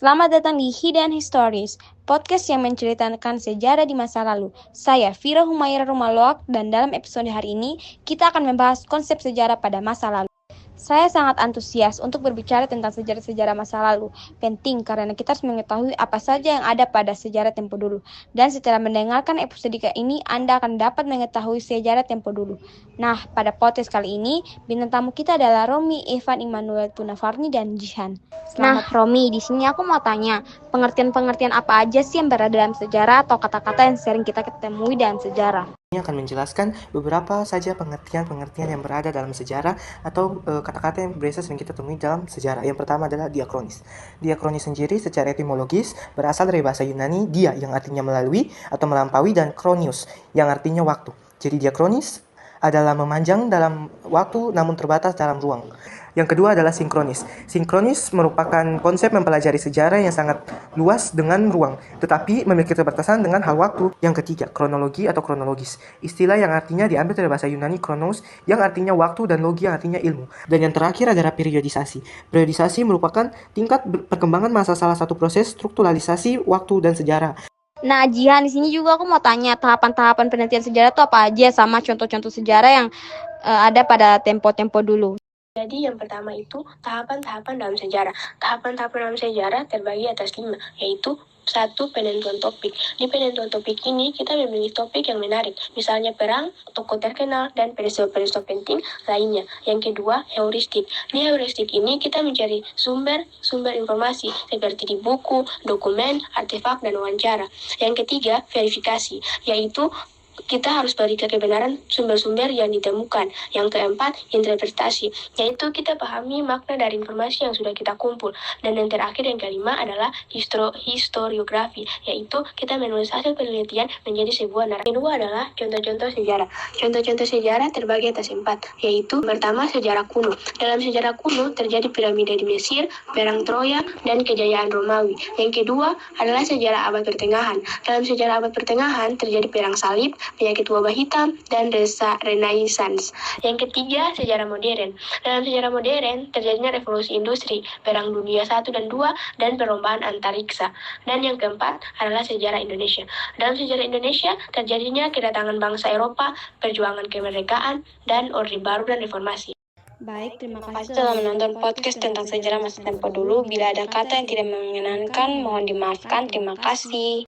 Selamat datang di Hidden Histories, podcast yang menceritakan sejarah di masa lalu. Saya Vira Humaira Rumaloak dan dalam episode hari ini kita akan membahas konsep sejarah pada masa lalu. Saya sangat antusias untuk berbicara tentang sejarah-sejarah masa lalu. Penting karena kita harus mengetahui apa saja yang ada pada sejarah tempo dulu. Dan setelah mendengarkan episode ini, Anda akan dapat mengetahui sejarah tempo dulu. Nah, pada podcast kali ini, bintang tamu kita adalah Romi, Evan, Immanuel, Tunafarni, dan Jihan. Nah, Romi, di sini aku mau tanya, pengertian-pengertian apa aja sih yang berada dalam sejarah atau kata-kata yang sering kita ketemui dalam sejarah? Ini akan menjelaskan beberapa saja pengertian-pengertian yang berada dalam sejarah atau kata-kata yang biasa sering kita temui dalam sejarah. Yang pertama adalah diakronis. Diakronis sendiri secara etimologis berasal dari bahasa Yunani dia yang artinya melalui atau melampaui dan kronios yang artinya waktu. Jadi diakronis adalah memanjang dalam waktu namun terbatas dalam ruang. Yang kedua adalah sinkronis. Sinkronis merupakan konsep mempelajari sejarah yang sangat luas dengan ruang, tetapi memiliki keterbatasan dengan hal waktu. Yang ketiga, kronologi atau kronologis. Istilah yang artinya diambil dari bahasa Yunani kronos, yang artinya waktu, dan logi yang artinya ilmu. Dan yang terakhir adalah periodisasi. Periodisasi merupakan tingkat perkembangan masa salah satu proses strukturalisasi waktu dan sejarah. Nah, Jihan, di sini juga aku mau tanya tahapan-tahapan penelitian sejarah itu apa aja sama contoh-contoh sejarah yang ada pada tempo-tempo dulu. Jadi yang pertama itu tahapan-tahapan dalam sejarah. Tahapan-tahapan dalam sejarah terbagi atas 5, yaitu 1. Penentuan topik. Di penentuan topik ini kita memilih topik yang menarik, misalnya perang, tokoh terkenal, dan peristiwa-peristiwa penting lainnya. Yang kedua, heuristik. Di heuristik ini kita mencari sumber informasi seperti di buku, dokumen, artefak, dan wawancara. Yang ketiga, verifikasi, yaitu kita harus beri kebenaran sumber-sumber yang ditemukan. Yang keempat, interpretasi, yaitu kita pahami makna dari informasi yang sudah kita kumpul. Dan yang terakhir, yang kelima adalah historiografi, yaitu kita menulis hasil penelitian menjadi sebuah narasi. Kedua adalah contoh-contoh sejarah. Contoh-contoh sejarah terbagi atas 4, yaitu pertama, sejarah kuno. Dalam sejarah kuno terjadi piramida di Mesir, perang Troya, dan kejayaan Romawi. Yang kedua adalah sejarah abad pertengahan. Dalam sejarah abad pertengahan terjadi perang salib, penyakit wabah hitam, dan Renaissance. Yang ketiga, sejarah modern. Dalam sejarah modern terjadinya revolusi industri, perang dunia 1 dan 2, dan perlombaan antariksa. Dan yang keempat adalah sejarah Indonesia. Dalam sejarah Indonesia terjadinya kedatangan bangsa Eropa, perjuangan kemerdekaan, dan Orde Baru dan reformasi. Baik, terima kasih telah menonton podcast tentang sejarah masa tempo dulu. Bila ada kata yang tidak menyenangkan, mohon dimaafkan. Terima kasih.